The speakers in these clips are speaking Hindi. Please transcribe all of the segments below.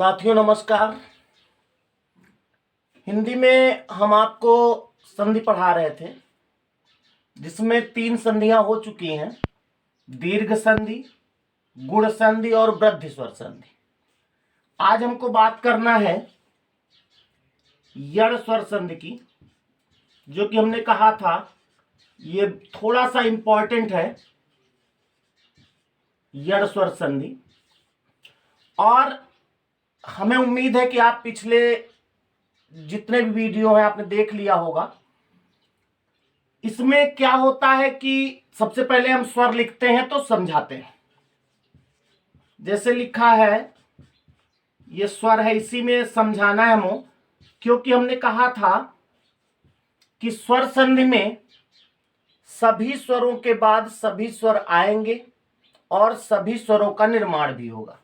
साथियों नमस्कार। हिंदी में हम आपको संधि पढ़ा रहे थे जिसमें 3 संधियां हो चुकी हैं, दीर्घ संधि, गुण संधि और वृद्धि स्वर संधि। आज हमको बात करना है यड़ स्वर संधि की, जो कि हमने कहा था ये थोड़ा सा इंपॉर्टेंट है, यड़ स्वर संधि। और हमें उम्मीद है कि आप पिछले जितने भी वीडियो हैं आपने देख लिया होगा। इसमें क्या होता है कि सबसे पहले हम स्वर लिखते हैं तो समझाते हैं। जैसे लिखा है ये स्वर है, इसी में समझाना है हमको, क्योंकि हमने कहा था कि स्वर संधि में सभी स्वरों के बाद सभी स्वर आएंगे और सभी स्वरों का निर्माण भी होगा।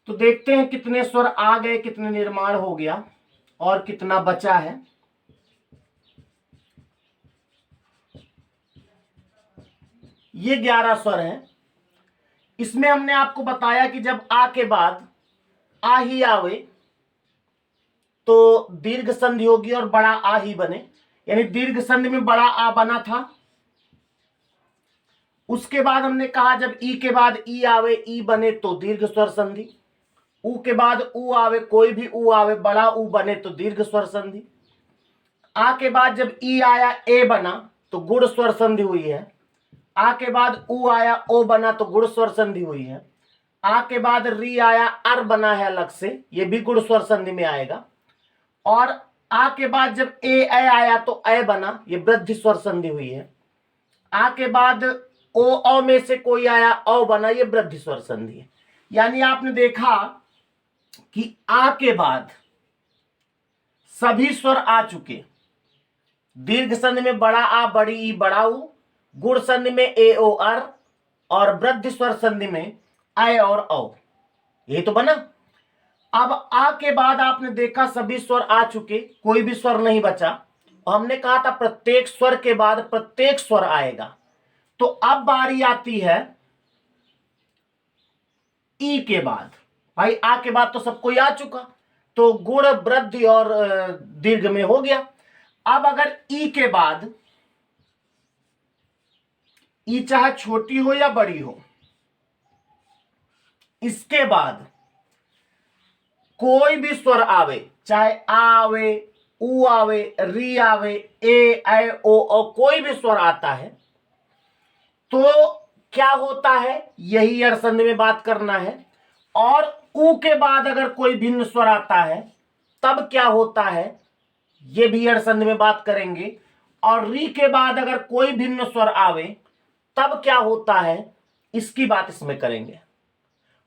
तो देखते हैं कितने स्वर आ गए, कितने निर्माण हो गया और कितना बचा है। ये 11 स्वर हैं। इसमें हमने आपको बताया कि जब आ के बाद आ ही आवे तो दीर्घ संधि होगी और बड़ा आ ही बने, यानी दीर्घ संधि में बड़ा आ बना था। उसके बाद हमने कहा जब ई के बाद ई आवे, ई बने तो दीर्घ स्वर संधि। ऊ के बाद ऊ आवे, कोई भी ऊ आवे, बड़ा ऊ बने तो दीर्घ स्वर संधि। आ के बाद जब ई आया, ए बना तो गुण स्वर संधि हुई है। आ के बाद ऊ आया, ओ बना तो गुण स्वर संधि हुई है। आ के बाद री आया, अर बना है अलग से, ये भी गुण स्वर संधि में आएगा। और आ के बाद जब ए आया तो ए बना, ये वृद्धि स्वर संधि हुई है। आ के बाद ओ में से कोई आया, औ बना, ये वृद्धि स्वर संधि है। यानी आपने देखा कि आ के बाद सभी स्वर आ चुके। दीर्घ संधि में बड़ा आ, बड़ी ई, बड़ा ऊ। गुण संधि में ए ओ अर, और वृद्धि स्वर संधि में ऐ और औ। यही तो बना। अब आ के बाद आपने देखा सभी स्वर आ चुके, कोई भी स्वर नहीं बचा। और हमने कहा था प्रत्येक स्वर के बाद प्रत्येक स्वर आएगा। तो अब बारी आती है ई के बाद। भाई आ के बाद तो सब कोई आ चुका, तो गुण, वृद्धि और दीर्घ में हो गया। अब अगर ई के बाद, ई चाहे छोटी हो या बड़ी हो, इसके बाद कोई भी स्वर आवे, चाहे आ आवे, ऊ आवे, री आवे, ए ऐ ओ कोई भी स्वर आता है तो क्या होता है, यही यड़ संधि में बात करना है। और ऊ के बाद अगर कोई भिन्न स्वर आता है तब क्या होता है, ये भी यड़ संधि में बात करेंगे। और री के बाद अगर कोई भिन्न स्वर आवे तब क्या होता है, इसकी बात इसमें करेंगे।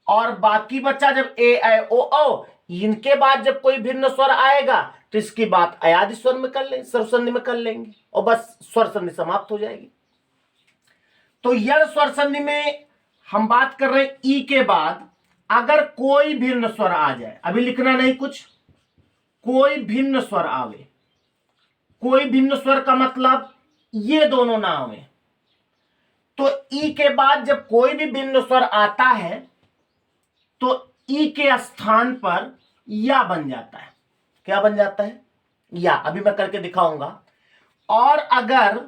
और बाकी बच्चा जब ए ऐ ओ इनके बाद जब कोई भिन्न स्वर आएगा तो इसकी बात अयादि स्वर में कर लेंगे, स्वर संधि में कर लेंगे और बस स्वर संधि समाप्त हो जाएगी। तो यड़ स्वर संधि में हम बात कर रहे हैं ई के बाद अगर कोई भिन्न स्वर आ जाए, अभी लिखना नहीं कुछ, कोई भिन्न स्वर आवे। कोई भिन्न स्वर का मतलब ये दोनों ना आवे। तो ई के बाद जब कोई भी भिन्न स्वर आता है तो ई के स्थान पर या बन जाता है। क्या बन जाता है? या। अभी मैं करके दिखाऊंगा। और अगर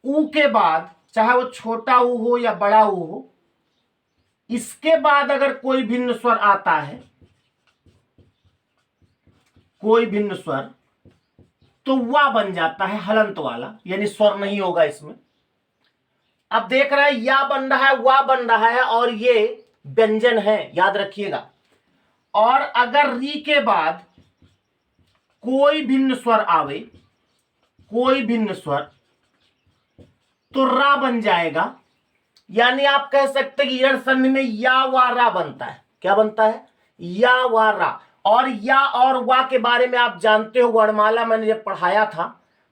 ऊ के बाद, चाहे वो छोटा ऊ हो या बड़ा ऊ हो, इसके बाद अगर कोई भिन्न स्वर आता है, कोई भिन्न स्वर, तो वा बन जाता है हलंत वाला, यानी स्वर नहीं होगा इसमें। अब देख रहे हैं या बन रहा है, वा बन रहा है और ये व्यंजन है, याद रखिएगा। और अगर री के बाद कोई भिन्न स्वर आवे, कोई भिन्न स्वर, तो रा बन जाएगा। यानी आप कह सकते हैं कि यड़ संधि में या वा रा बनता है। क्या बनता है? या वा रा। और या और वा के बारे में आप जानते हो, वर्णमाला मैंने जब पढ़ाया था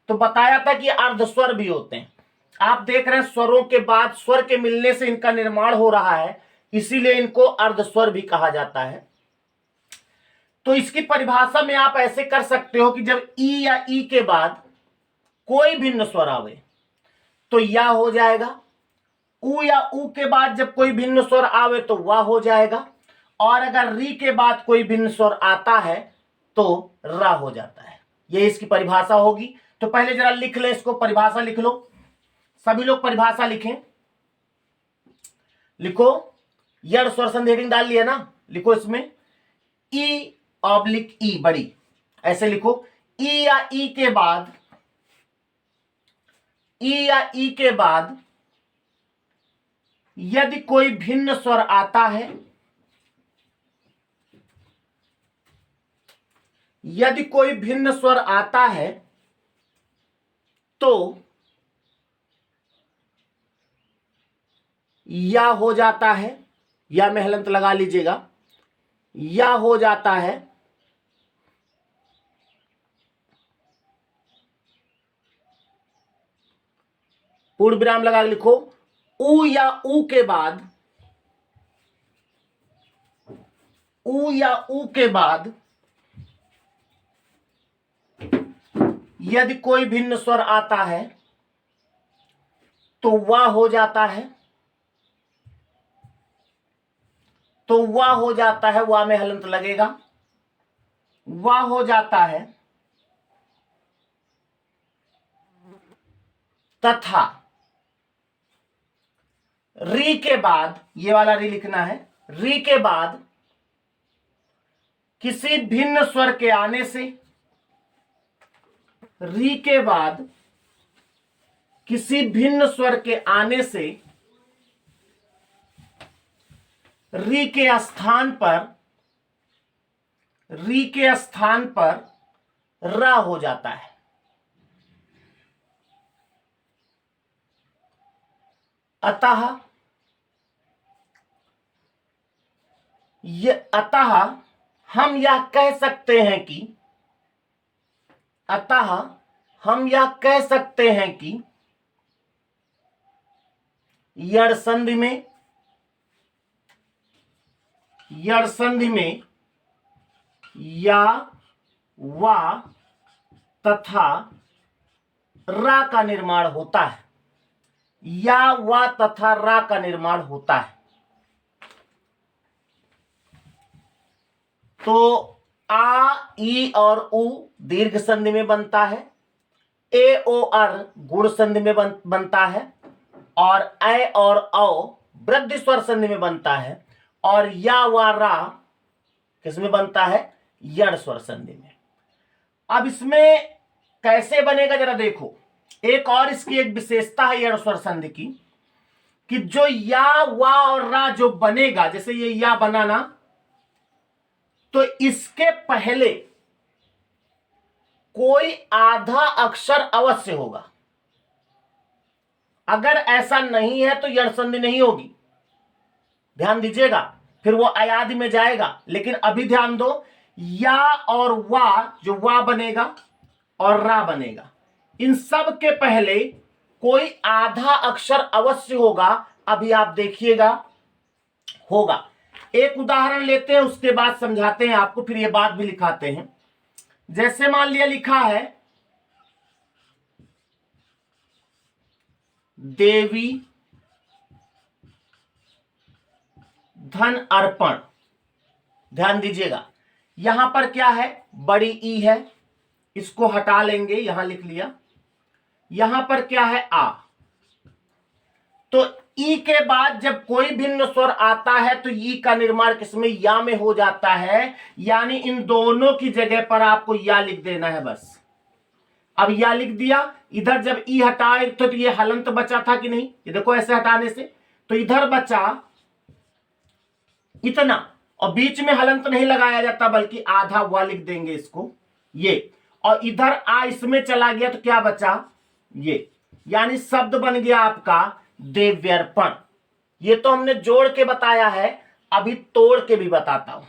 तो बताया था कि अर्धस्वर भी होते हैं। आप देख रहे हैं स्वरों के बाद स्वर के मिलने से इनका निर्माण हो रहा है, इसीलिए इनको अर्धस्वर भी कहा जाता है। तो इसकी परिभाषा में आप ऐसे कर सकते हो कि जब ई या ई के बाद कोई भिन्न स्वर आवे तो या हो जाएगा। ऊ या ऊ के बाद जब कोई भिन्न स्वर आवे तो वा हो जाएगा। और अगर री के बाद कोई भिन्न स्वर आता है तो रा हो जाता है। ये इसकी परिभाषा होगी। तो पहले जरा लिख ले इसको, परिभाषा लिख लो, सभी लोग परिभाषा लिखें। लिखो, यड़ स्वर संधि हेडिंग डाल लिया ना, लिखो इसमें ई ऑब्लिक ई बड़ी, ऐसे लिखो। ई या ई के बाद, ई या ई के बाद यदि कोई भिन्न स्वर आता है, यदि कोई भिन्न स्वर आता है तो या हो जाता है, या में हलंत लगा लीजिएगा, या हो जाता है पूर्ण विराम लगा लिखो। उ या उ के बाद, उ या उ के बाद यदि कोई भिन्न स्वर आता है तो वह हो जाता है, तो वह हो जाता है, वह में हलंत लगेगा, वह हो जाता है तथा री के बाद, ये वाला री लिखना है, री के बाद किसी भिन्न स्वर के आने से, री के बाद किसी भिन्न स्वर के आने से री के स्थान पर, री के स्थान पर रा हो जाता है। अतः हम यह कह सकते हैं कि, अतः हम यह कह सकते हैं कि यड़ संधि में, यड़ संधि में या वा तथा रा का निर्माण होता है, या वा तथा रा का निर्माण होता है। तो आ, ई और उ दीर्घ संधि में बनता है, ए ओ अर गुण संधि में बनता है, और ऐ और औ वृद्धि स्वर संधि में बनता है, और या वा रा किसमें बनता है, यड़ स्वर संधि में। अब इसमें कैसे बनेगा जरा देखो, एक और इसकी एक विशेषता है यड़ स्वर संधि की, कि जो या वा और रा जो बनेगा, जैसे ये या बनाना, तो इसके पहले कोई आधा अक्षर अवश्य होगा। अगर ऐसा नहीं है तो यड़ संधि नहीं होगी, ध्यान दीजिएगा, फिर वो अयादि में जाएगा। लेकिन अभी ध्यान दो, या और वा, जो वा बनेगा और रा बनेगा, इन सब के पहले कोई आधा अक्षर अवश्य होगा। अभी आप देखिएगा होगा। एक उदाहरण लेते हैं, उसके बाद समझाते हैं आपको, फिर ये बात भी लिखाते हैं। जैसे मान लिया लिखा है देवी धन अर्पण, ध्यान दीजिएगा, यहां पर क्या है, बड़ी ई है, इसको हटा लेंगे, यहां लिख लिया। यहां पर क्या है, आ। तो ई के बाद जब कोई भिन्न स्वर आता है तो ई का निर्माण किसमें, या में हो जाता है। यानी इन दोनों की जगह पर आपको या लिख देना है बस। अब या लिख दिया, इधर जब ई हटाए तो ये हलंत बचा था कि नहीं, ये देखो ऐसे हटाने से, तो इधर बचा इतना, और बीच में हलंत नहीं लगाया जाता बल्कि आधा वा लिख देंगे इसको, ये, और इधर आ इसमें चला गया तो क्या बचा, ये। यानी शब्द बन गया आपका देव्यर्पण। ये तो हमने जोड़ के बताया है, अभी तोड़ के भी बताता हूं।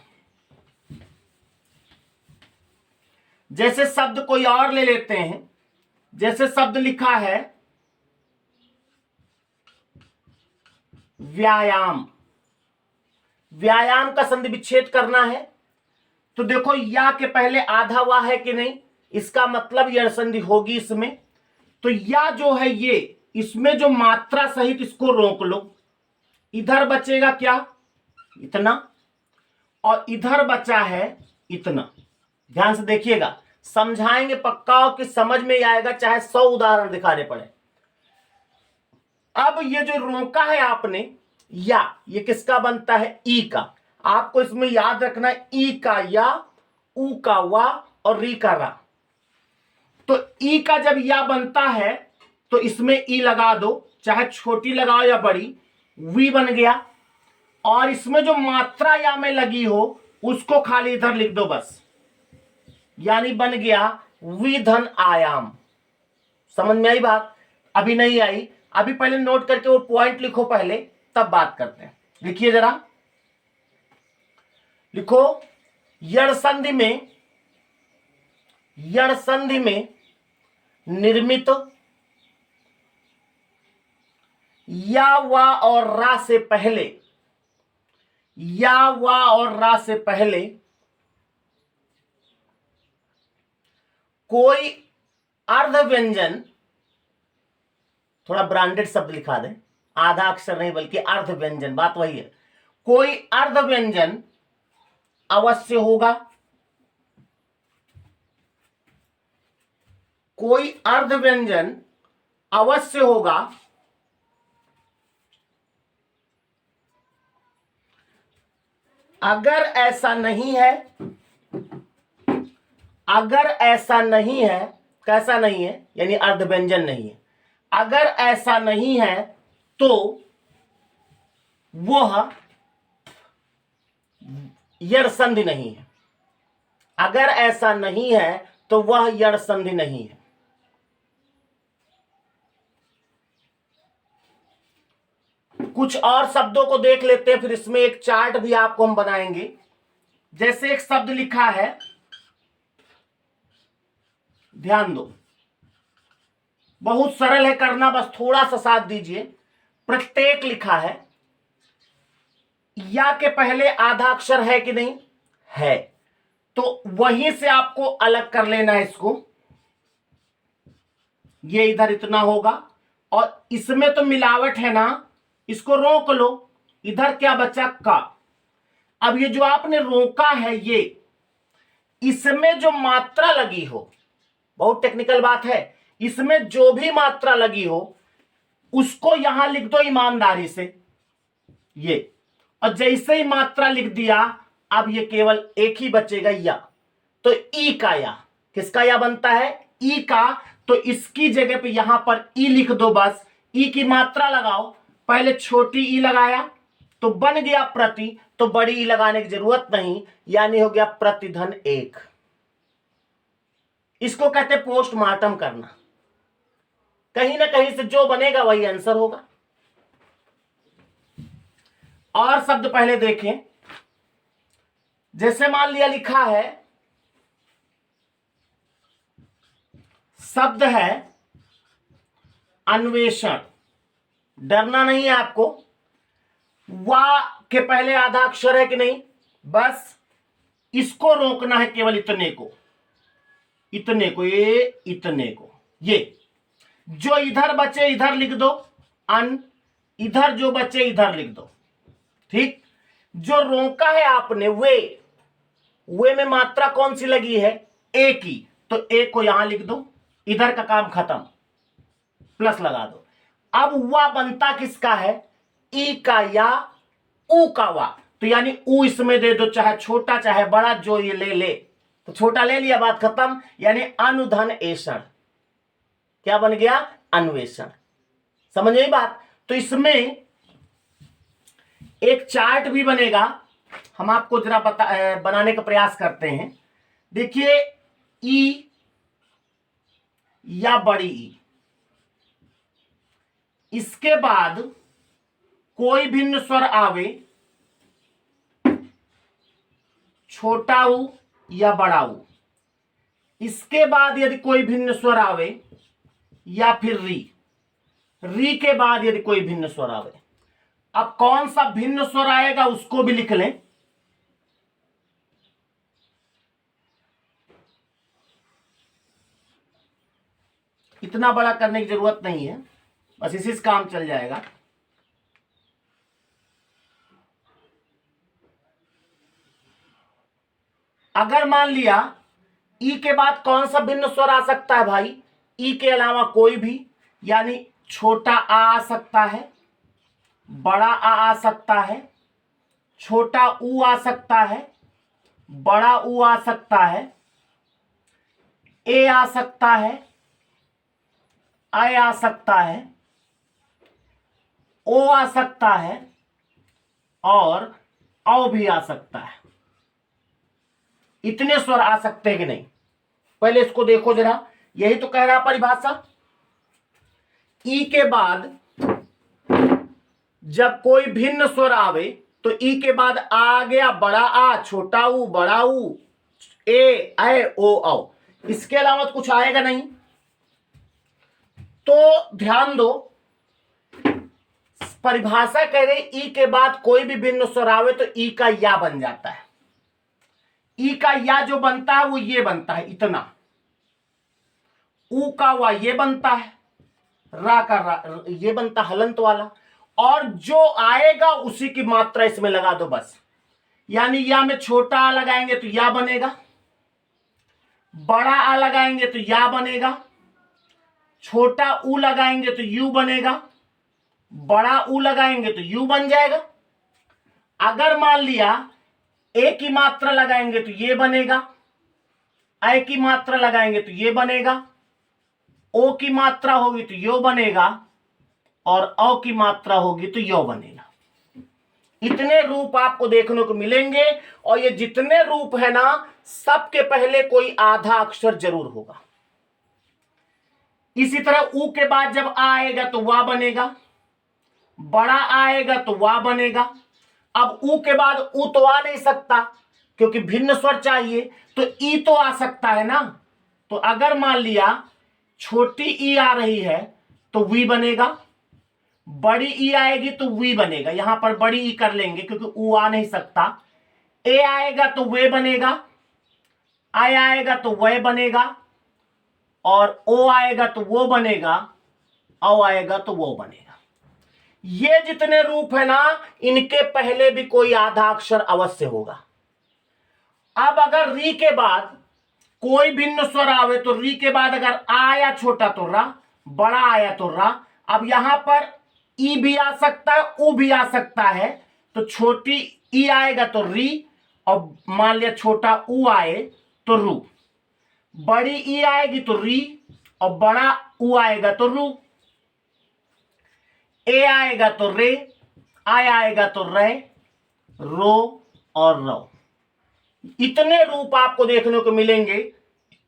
जैसे शब्द कोई और ले लेते हैं, जैसे शब्द लिखा है व्यायाम, व्यायाम का संधि विच्छेद करना है, तो देखो या के पहले आधा वा है कि नहीं, इसका मतलब यड़ संधि होगी इसमें। तो या जो है ये, इसमें जो मात्रा सहित इसको रोक लो, इधर बचेगा क्या, इतना, और इधर बचा है इतना। ध्यान से देखिएगा, समझाएंगे पक्का कि समझ में आएगा, चाहे 100 उदाहरण दिखाने पड़े। अब ये जो रोका है आपने या, ये किसका बनता है? ई का। आपको इसमें याद रखना है ई का या, ऊ का वा और री का रा। तो ई का जब या बनता है तो इसमें ई लगा दो, चाहे छोटी लगाओ या बड़ी, वी बन गया। और इसमें जो मात्रा या में लगी हो उसको खाली इधर लिख दो बस, यानी बन गया विधन आयाम। समझ में आई बात? अभी नहीं आई? अभी पहले नोट करके वो पॉइंट लिखो पहले, तब बात करते हैं। लिखिए जरा, लिखो यण संधि में निर्मित या वा और रा से पहले, या वा और रा से पहले कोई अर्ध व्यंजन, थोड़ा ब्रांडेड शब्द लिखा दें, आधा अक्षर नहीं बल्कि अर्ध व्यंजन, बात वही है। कोई अर्ध व्यंजन अवश्य होगा, कोई अर्ध व्यंजन अवश्य होगा अगर ऐसा नहीं है, अगर ऐसा नहीं है, कैसा नहीं है? यानी अर्ध व्यंजन नहीं है। अगर ऐसा नहीं है तो वह यण संधि नहीं है। अगर ऐसा नहीं है तो वह यण संधि नहीं है। कुछ और शब्दों को देख लेते हैं, फिर इसमें एक चार्ट भी आपको हम बनाएंगे। जैसे एक शब्द लिखा है, ध्यान दो, बहुत सरल है करना, बस थोड़ा सा साथ दीजिए। प्रत्येक लिखा है, या के पहले आधा अक्षर है कि नहीं है, तो वहीं से आपको अलग कर लेना है इसको। ये इधर इतना होगा और इसमें तो मिलावट है ना, इसको रोक लो। इधर क्या बचा? का। अब ये जो आपने रोका है, ये इसमें जो मात्रा लगी हो, बहुत टेक्निकल बात है, इसमें जो भी मात्रा लगी हो उसको यहां लिख दो ईमानदारी से, ये। और जैसे ही मात्रा लिख दिया, अब ये केवल एक ही बचेगा, या। तो ई का या, किसका या बनता है? ई का। तो इसकी जगह पे यहां पर ई लिख दो बस, ई की मात्रा लगाओ। पहले छोटी ई लगाया तो बन गया प्रति, तो बड़ी ई लगाने की जरूरत नहीं, यानी हो गया प्रतिधन 1। इसको कहते पोस्टमार्टम करना। कहीं ना कहीं से जो बनेगा वही आंसर होगा। और शब्द पहले देखें, जैसे मान लिया लिखा है, शब्द है अन्वेषण। डरना नहीं है आपको। वा के पहले आधा अक्षर है कि नहीं, बस इसको रोकना है, केवल इतने को, इतने को, ये इतने को। ये जो इधर बचे इधर लिख दो, अन, इधर जो बचे इधर लिख दो। ठीक। जो रोका है आपने, वे में मात्रा कौन सी लगी है? ए की, तो ए को यहां लिख दो, इधर का काम खत्म, प्लस लगा दो। अब वा बनता किसका है? ई का या, ऊ का वा। तो यानी ऊ इसमें दे दो, चाहे छोटा चाहे बड़ा, जो ये ले ले। तो छोटा ले लिया, बात खत्म, यानी अनुधन एषण। क्या बन गया? अन्वेषण। समझ आई बात? तो इसमें एक चार्ट भी बनेगा, हम आपको जरा बनाने का प्रयास करते हैं। देखिए, ई या बड़ी ई, इसके बाद कोई भिन्न स्वर आवे, छोटा ऊ या बड़ा ऊ। इसके बाद यदि कोई भिन्न स्वर आवे, या फिर री के बाद यदि कोई भिन्न स्वर आवे। अब कौन सा भिन्न स्वर आएगा उसको भी लिख लें। इतना बड़ा करने की जरूरत नहीं है, बस इसी से काम चल जाएगा। अगर मान लिया ई के बाद कौन सा भिन्न स्वर आ सकता है भाई, ई के अलावा कोई भी, यानी छोटा आ सकता है, बड़ा आ सकता है, छोटा ऊ आ सकता है, बड़ा ऊ आ सकता है, ए आ सकता है, आई आ सकता है, ओ आ सकता है और औ भी आ सकता है। इतने स्वर आ सकते हैं कि नहीं, पहले इसको देखो जरा। यही तो कह रहा परिभाषा। ई के बाद जब कोई भिन्न स्वर आवे तो ई के बाद आ गया बड़ा आ, छोटा ऊ, बड़ा ऊ, ए ओ औ, इसके अलावा तो कुछ आएगा नहीं। तो ध्यान दो, परिभाषा कह रही ई के बाद कोई भी भिन्न स्वर आवे तो ई का या बन जाता है। ई का या जो बनता है वो ये बनता है, इतना। ऊ का वा ये बनता है, रा का रा ये बनता हलंत वाला, और जो आएगा उसी की मात्रा इसमें लगा दो बस। यानी या में छोटा आ लगाएंगे तो या बनेगा, बड़ा आ लगाएंगे तो या बनेगा, छोटा ऊ लगाएंगे तो यू बनेगा, बड़ा ऊ लगाएंगे तो यू बन जाएगा। अगर मान लिया ए की मात्रा लगाएंगे तो ये बनेगा, ऐ की मात्रा लगाएंगे तो ये बनेगा, ओ की मात्रा होगी तो यो बनेगा, और औ की मात्रा होगी तो यो बनेगा। इतने रूप आपको देखने को मिलेंगे, और ये जितने रूप है ना, सबके पहले कोई आधा अक्षर जरूर होगा। इसी तरह ऊ के बाद जब आ आएगा तो वा बनेगा, बड़ा आएगा तो वा बनेगा। अब ऊ के बाद ऊ तो आ नहीं सकता क्योंकि भिन्न स्वर चाहिए, तो ई तो आ सकता है ना। तो अगर मान लिया छोटी ई आ रही है तो वी बनेगा, बड़ी ई आएगी तो वी बनेगा। यहां पर बड़ी ई कर लेंगे क्योंकि ऊ आ नहीं सकता। ए आएगा तो वे बनेगा, आई आएगा तो वह बनेगा, और ओ आएगा तो वो बनेगा, औ आएगा तो वो बनेगा। ये जितने रूप है ना, इनके पहले भी कोई आधा अक्षर अवश्य होगा। अब अगर री के बाद कोई भिन्न स्वर आवे तो री के बाद अगर आ आया छोटा तो रा, बड़ा आया तो रा। अब यहां पर ई भी आ सकता है, ऊ भी आ सकता है, तो छोटी ई आएगा तो री, और मान लिया छोटा ऊ आए तो रू। बड़ी ई आएगी तो री, और बड़ा ऊ आएगा तो रू। ए आएगा तो रे, आई आएगा तो रे, रो और रो। इतने रूप आपको देखने को मिलेंगे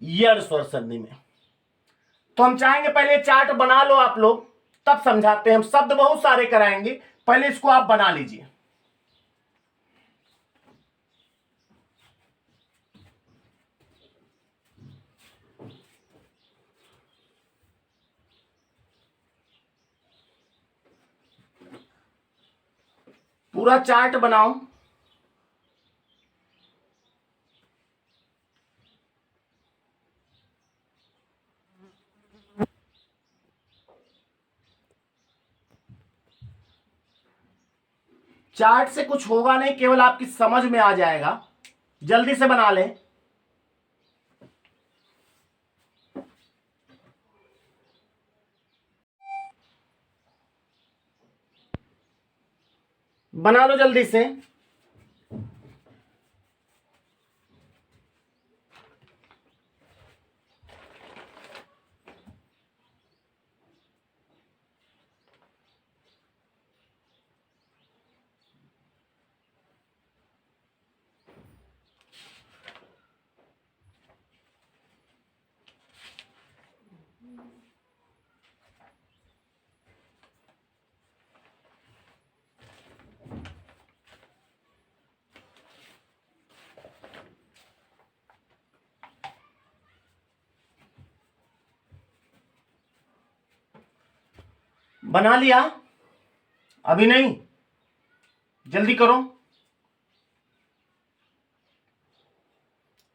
यड़ स्वर संधि में। तो हम चाहेंगे पहले चार्ट बना लो आप लोग, तब समझाते हैं। हम शब्द बहुत सारे कराएंगे, पहले इसको आप बना लीजिए। पूरा चार्ट बनाओ। चार्ट से कुछ होगा नहीं, केवल आपकी समझ में आ जाएगा। जल्दी से बना लें। बना लो जल्दी से। बना लिया? अभी नहीं, जल्दी करो।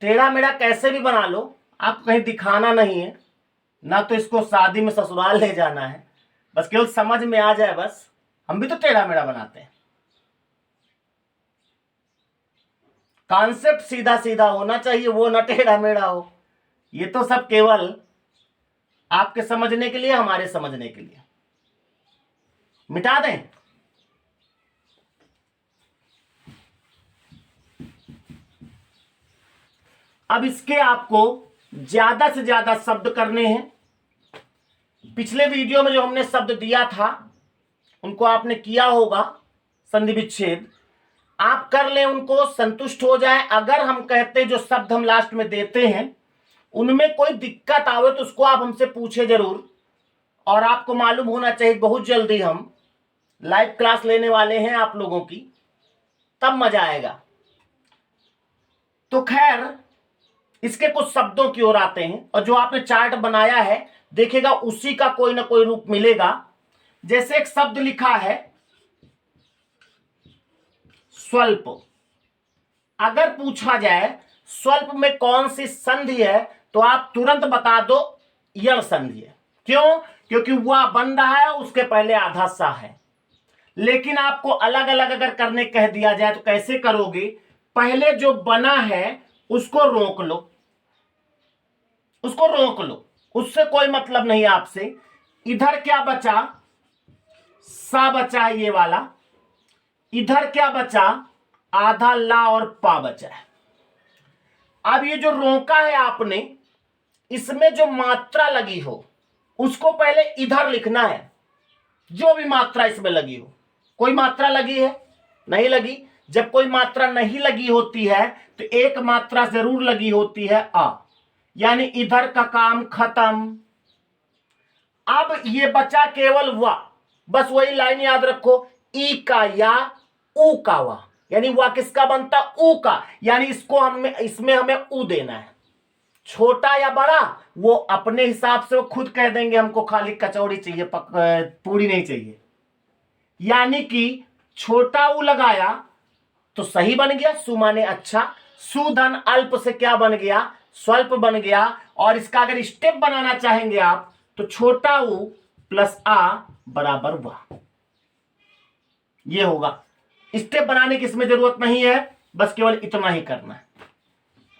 टेढ़ा मेढ़ा कैसे भी बना लो, आप कहीं दिखाना नहीं है ना, तो इसको शादी में ससुराल ले जाना है, बस केवल समझ में आ जाए बस। हम भी तो टेढ़ा मेढ़ा बनाते हैं। कॉन्सेप्ट सीधा सीधा होना चाहिए, वो न टेढ़ा मेढ़ा हो। ये तो सब केवल आपके समझने के लिए, हमारे समझने के लिए। मिटा दें। अब इसके आपको ज्यादा से ज्यादा शब्द करने हैं। पिछले वीडियो में जो हमने शब्द दिया था उनको आपने किया होगा, संधि विच्छेद। आप कर लें उनको, संतुष्ट हो जाए। अगर हम कहते जो शब्द हम लास्ट में देते हैं उनमें कोई दिक्कत आवे तो उसको आप हमसे पूछे जरूर। और आपको मालूम होना चाहिए बहुत जल्दी हम लाइव क्लास लेने वाले हैं आप लोगों की, तब मजा आएगा। तो खैर, इसके कुछ शब्दों की ओर आते हैं, और जो आपने चार्ट बनाया है देखेगा उसी का कोई ना कोई रूप मिलेगा। जैसे एक शब्द लिखा है स्वल्प। अगर पूछा जाए स्वल्प में कौन सी संधि है तो आप तुरंत बता दो यण संधि है। क्यों? क्योंकि वह बन रहा है, उसके पहले आधा सा है। लेकिन आपको अलग अलग अगर करने कह दिया जाए तो कैसे करोगे? पहले जो बना है उसको रोक लो, उसको रोक लो, उससे कोई मतलब नहीं आपसे। इधर क्या बचा? सा बचा है ये वाला। इधर क्या बचा? आधा ला और पा बचा है। अब ये जो रोका है आपने, इसमें जो मात्रा लगी हो उसको पहले इधर लिखना है। जो भी मात्रा इसमें लगी हो। कोई मात्रा लगी है? नहीं लगी। जब कोई मात्रा नहीं लगी होती है तो एक मात्रा जरूर लगी होती है, आ, यानी इधर का काम खत्म। अब ये बचा केवल वा। बस वही लाइन याद रखो, ई का या ऊ का वा, यानी वा किसका बनता? ऊ का। यानी इसको हमें, इसमें हमें ऊ देना है। छोटा या बड़ा वो अपने हिसाब से वो खुद कह देंगे, हमको खाली कचौड़ी चाहिए, पूरी नहीं चाहिए। यानी कि छोटा ऊ लगाया तो सही बन गया, सु माने अच्छा। सुधन अल्प से क्या बन गया? स्वल्प बन गया। और इसका अगर स्टेप बनाना चाहेंगे आप तो छोटा ऊ प्लस आ बराबर वाह, ये होगा। स्टेप बनाने की इसमें जरूरत नहीं है, बस केवल इतना ही करना है।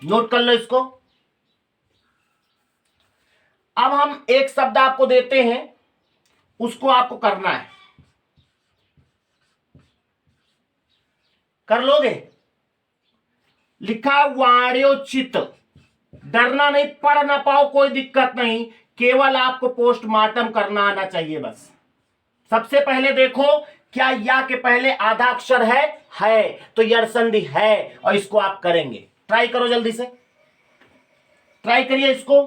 नोट कर लो इसको। अब हम एक शब्द आपको देते हैं, उसको आपको करना है। कर लोगे? लिखा वाण्योचित। डरना नहीं, पढ़ ना पाओ कोई दिक्कत नहीं, केवल आपको पोस्टमार्टम करना आना चाहिए बस। सबसे पहले देखो क्या या के पहले आधा अक्षर है तो यण संधि है, और इसको आप करेंगे। ट्राई करो जल्दी से, ट्राई करिए इसको,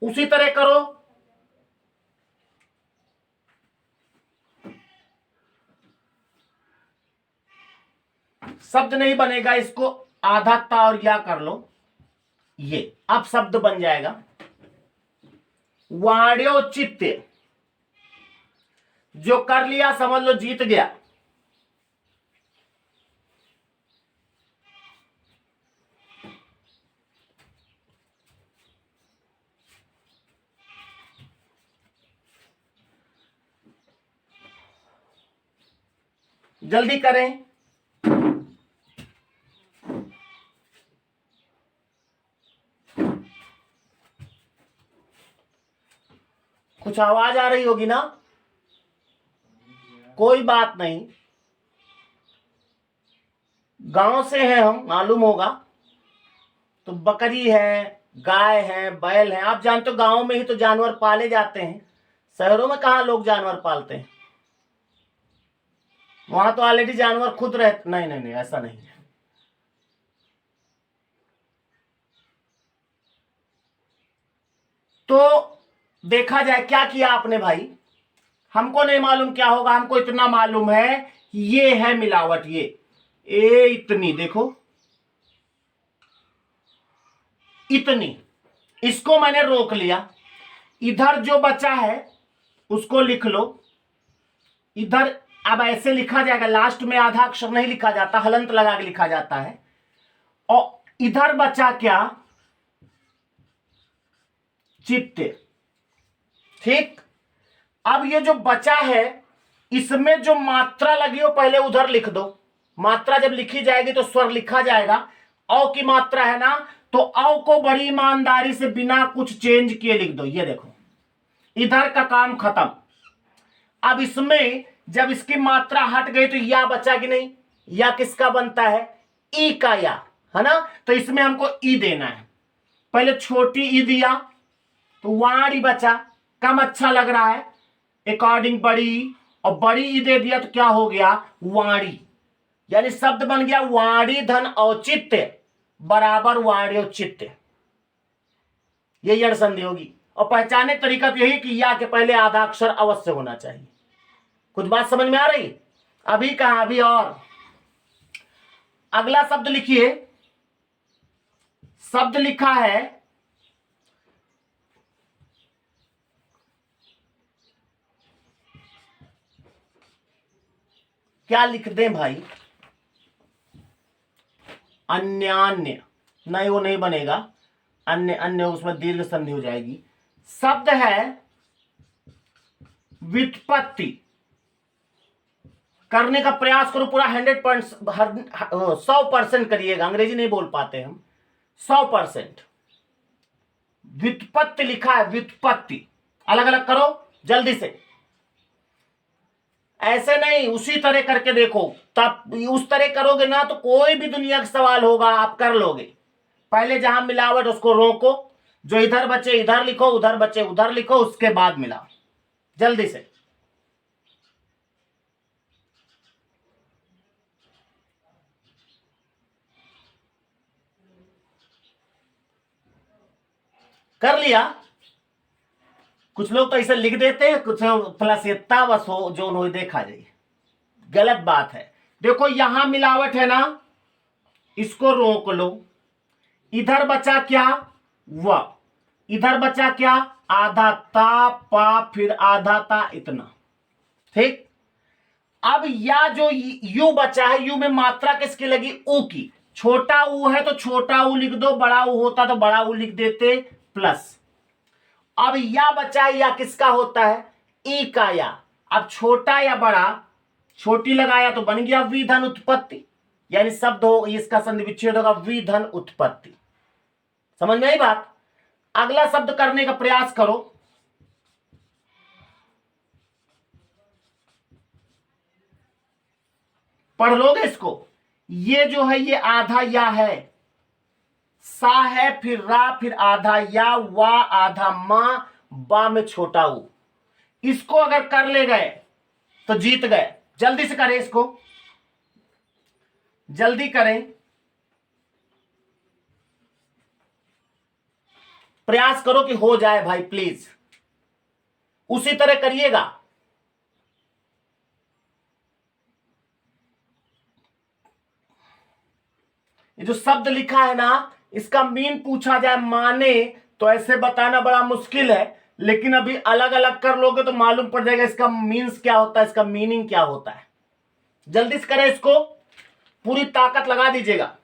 उसी तरह करो। शब्द नहीं बनेगा, इसको आधा ता और या कर लो, ये अब शब्द बन जाएगा। वाण्योचित्य। जो कर लिया समझ लो जीत गया। जल्दी करें। कुछ आवाज आ रही होगी ना? कोई बात नहीं, गांव से हैं हम, मालूम होगा। तो बकरी है, गाय है, बैल है, आप जानते हो गांव में ही तो जानवर पाले जाते हैं। शहरों में कहां लोग जानवर पालते हैं? वहां तो ऑलरेडी जानवर खुद रहते। नहीं नहीं नहीं, ऐसा नहीं है। तो देखा जाए क्या किया आपने भाई। हमको नहीं मालूम क्या होगा, हमको इतना मालूम है ये है मिलावट। ये इतनी देखो, इतनी, इसको मैंने रोक लिया। इधर जो बचा है उसको लिख लो। इधर अब ऐसे लिखा जाएगा, लास्ट में आधा अक्षर नहीं लिखा जाता, हलंत लगा के लिखा जाता है। और इधर बचा क्या? चित्त। ठीक। अब ये जो बचा है इसमें जो मात्रा लगी हो पहले उधर लिख दो। मात्रा जब लिखी जाएगी तो स्वर लिखा जाएगा। औ की मात्रा है ना, तो औ को बड़ी ईमानदारी से बिना कुछ चेंज किए लिख दो। ये देखो, इधर का काम खत्म। अब इसमें जब इसकी मात्रा हट गई तो या बचा कि नहीं? या किसका बनता है? ई का या, है ना। तो इसमें हमको ई देना है। पहले छोटी ई दिया तो वाणी बचा, कम अच्छा लग रहा है, अकॉर्डिंग बड़ी, और बड़ी ई दे दिया तो क्या हो गया? वाणी। यानी शब्द बन गया वाणी धन औचित्य बराबर वाणी औचित्य। यही अड़ संधि होगी। और पहचाने तरीका तो यही कि या के पहले आधा अक्षर अवश्य होना चाहिए। कुछ बात समझ में आ रही? अभी कहा, अभी और अगला शब्द लिखिए। शब्द लिखा है क्या लिख दें भाई? अन्यान्य। नहीं, वो नहीं बनेगा। अन्य अन्य उसमें दीर्घ संधि हो जाएगी। शब्द है व्युत्पत्ति। करने का प्रयास करो पूरा 100% करिएगा। अंग्रेजी नहीं बोल पाते हम। 100%। व्युत्पत्ति लिखा है, व्युत्पत्ति। अलग अलग करो जल्दी से, ऐसे नहीं, उसी तरह करके देखो। तब उस तरह करोगे ना तो कोई भी दुनिया का सवाल होगा आप कर लोगे। पहले जहां मिलावट उसको रोको, जो इधर बचे इधर लिखो, उधर बचे उधर लिखो, उसके बाद मिलाओ जल्दी से। कर लिया? कुछ लोग तो ऐसे लिख देते हैं, कुछ प्लस इतना बस हो जो उन्होंने देखा जाए। गलत बात है। देखो यहां मिलावट है ना, इसको रोक लो। इधर बचा क्या? व। इधर बचा क्या? आधा ता पा, फिर आधा ता, इतना। ठीक। अब या जो यू बचा है, यू में मात्रा किसकी लगी? ऊ की। छोटा ऊ है तो छोटा ऊ लिख दो, बड़ा ऊ होता तो बड़ा ऊ लिख देते, प्लस। अब या बचा है, या किसका होता है? ई का या। अब छोटा या बड़ा, छोटी लगाया तो बन गया विधन उत्पत्ति। यानी शब्द हो, इसका संधि विच्छेद होगा विधन उत्पत्ति। समझ में आई बात? अगला शब्द करने का प्रयास करो। पढ़ लोगे इसको? ये जो है ये आधा या है, सा है, फिर रा, फिर आधा या, वा, आधा मां, बा में छोटा ऊ। इसको अगर कर ले गए तो जीत गए। जल्दी से करें इसको, जल्दी करें, प्रयास करो कि हो जाए भाई प्लीज। उसी तरह करिएगा। ये जो शब्द लिखा है ना, इसका मीन पूछा जाए माने तो ऐसे बताना बड़ा मुश्किल है, लेकिन अभी अलग अलग कर लोगे तो मालूम पड़ जाएगा इसका मीन्स क्या होता है, इसका मीनिंग क्या होता है। जल्दी से करें इसको, पूरी ताकत लगा दीजिएगा।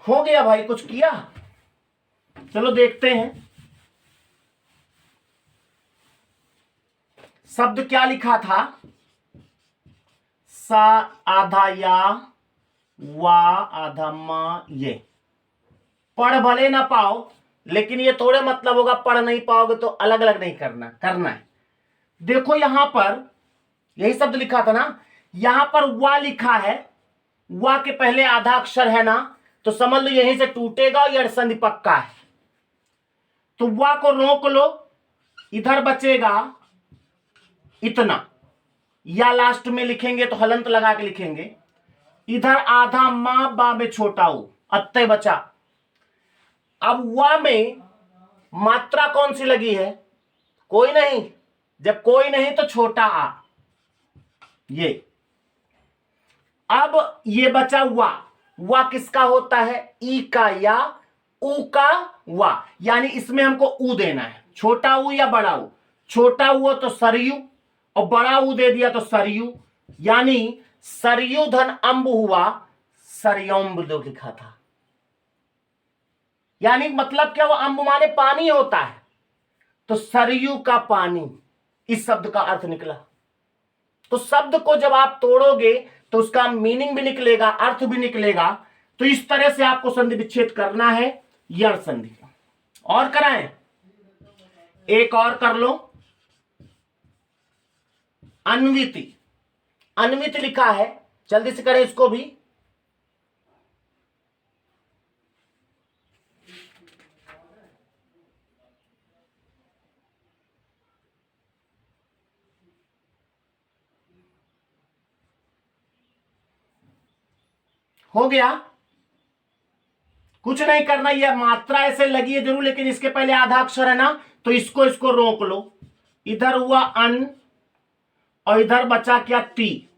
हो गया भाई? कुछ किया? चलो देखते हैं। शब्द क्या लिखा था? सा, आधा या, वा, आधा मा, ये। पढ़ भले ना पाओ, लेकिन ये थोड़े मतलब होगा, पढ़ नहीं पाओगे तो अलग अलग नहीं करना, करना है। देखो यहां पर यही शब्द लिखा था ना, यहां पर वा लिखा है, वा के पहले आधा अक्षर है ना, तो समझ लो यहीं से टूटेगा और ये संधि पक्का है। तो वा को रोक लो, इधर बचेगा इतना, या लास्ट में लिखेंगे तो हलंत लगा के लिखेंगे। इधर आधा मां, बा में छोटा ऊ, अत्ते बचा। अब वा में मात्रा कौन सी लगी है? कोई नहीं। जब कोई नहीं तो छोटा आ, ये। अब ये बचा हुआ, वा किसका होता है, ई का या ऊ का वा, यानी इसमें हमको ऊ देना है, छोटा ऊ या बड़ा ऊ। छोटा ऊ तो सरयू और बड़ा ऊ दे दिया तो सरयू, यानी सरयू धन अम्ब हुआ, सरयम्ब जो लिखा था। यानी मतलब क्या, वो अम्ब माने पानी होता है, तो सरयू का पानी, इस शब्द का अर्थ निकला। तो शब्द को जब आप तोड़ोगे तो उसका मीनिंग भी निकलेगा, अर्थ भी निकलेगा। तो इस तरह से आपको संधि विच्छेद करना है, यण संधि। और कराएं, एक और कर लो, अन्विति। अन्वित लिखा है, जल्दी से करें इसको भी। हो गया, कुछ नहीं करना, यह मात्रा ऐसे लगी है जरूर, लेकिन इसके पहले आधा अक्षर है ना, तो इसको रोक लो। इधर हुआ अन और इधर बचा क्या, ती।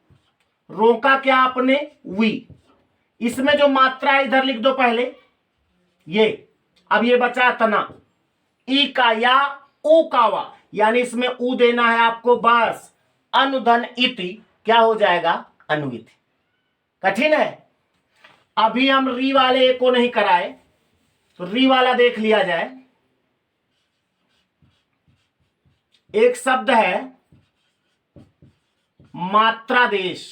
रोका क्या आपने, वी। इसमें जो मात्रा है इधर लिख दो पहले, ये। अब ये बचा तना, ई का या ऊ का वा, यानी इसमें ऊ देना है आपको बस। अनुधन इति क्या हो जाएगा, अनुइति। कठिन है। अभी हम री वाले को नहीं कराए, तो री वाला देख लिया जाए। एक शब्द है मात्रादेश,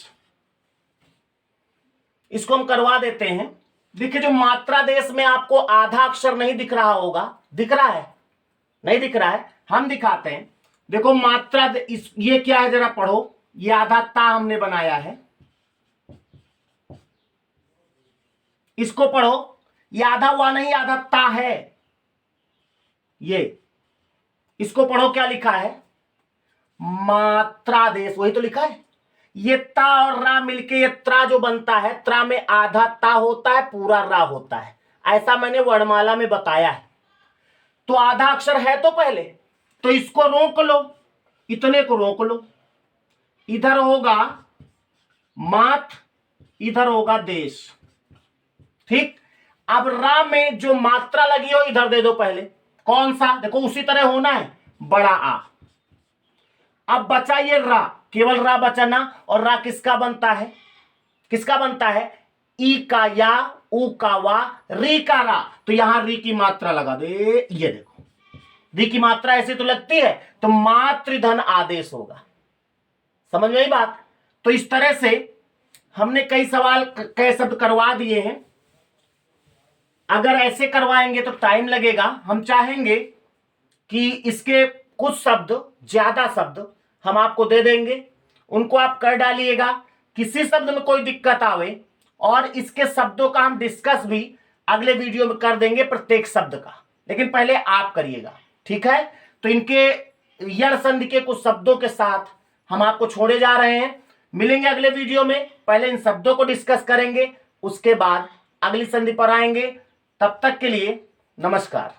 इसको हम करवा देते हैं। देखिए, जो मात्रादेश में आपको आधा अक्षर नहीं दिख रहा होगा, दिख रहा है, नहीं दिख रहा है, हम दिखाते हैं। देखो मात्रा, ये क्या है जरा पढ़ो, ये आधा ता हमने बनाया है, इसको पढ़ो, ये आधा हुआ नहीं, आधा ता है, ये। इसको पढ़ो, क्या लिखा है, मात्रादेश, वही तो लिखा है। ये ता और रा मिलके ये त्रा जो बनता है, त्रा में आधा ता होता है, पूरा रा होता है, ऐसा मैंने वर्णमाला में बताया है। तो आधा अक्षर है तो पहले, तो इसको रोक लो, इतने को रोक लो। इधर होगा मात, इधर होगा देश, ठीक। अब रा में जो मात्रा लगी हो इधर दे दो पहले, कौन सा, देखो उसी तरह होना है, बड़ा आ। अब बचा ये रा, केवल रा बचा ना, और रा किसका बनता है, किसका बनता है, ई का या ऊ का वा, री का रा। तो यहां री की मात्रा लगा दे, ये देखो री की मात्रा ऐसे तो लगती है, तो मातृधन आदेश होगा। समझ में आई बात। तो इस तरह से हमने कई सवाल, कई शब्द करवा दिए हैं। अगर ऐसे करवाएंगे तो टाइम लगेगा। हम चाहेंगे कि इसके कुछ शब्द, ज्यादा शब्द हम आपको दे देंगे, उनको आप कर डालिएगा। किसी शब्द में कोई दिक्कत आवे और इसके शब्दों का हम डिस्कस भी अगले वीडियो में कर देंगे, प्रत्येक शब्द का, लेकिन पहले आप करिएगा, ठीक है। तो इनके यण संधि के कुछ शब्दों के साथ हम आपको छोड़े जा रहे हैं। मिलेंगे अगले वीडियो में, पहले इन शब्दों को डिस्कस करेंगे, उसके बाद अगली संधि पर आएंगे। तब तक के लिए नमस्कार।